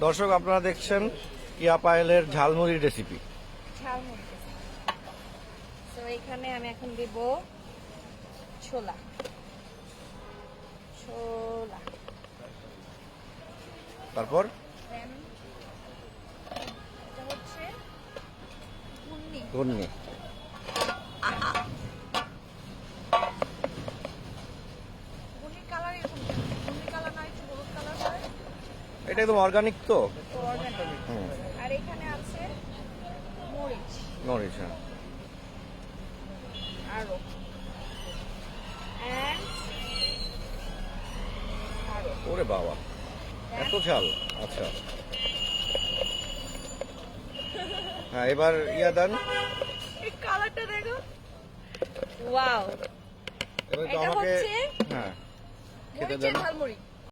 দর্শক আপনারা দেখছেন কিয়া পায়েলের ঝালমুড়ির রেসিপি। ঝালমুড়ি। তো এখানে আমি এখন দেব ছোলা। ছোলা। তারপর Then এটা হচ্ছে ঘুগনি। ঘুগনি। ঘুগনির কালার এরকম। ঘুগনির কালার না একটু হলুদ কালার হয়। এটা একদম অর্গানিক তো। তো organic। আর এখানে আছে মরিচ। মরিচ, হ্যাঁ। আরো and আরো ওরে বাবা, এত ঝাল। আচ্ছা, হ্যাঁ এবার ইয়া দেন। এই কালারটা দেখো। ওয়াও। এবার তো এটা আমাকে হচ্ছে হ্যাঁ খেতে মরিচের দেন। ঝালমুড়ি।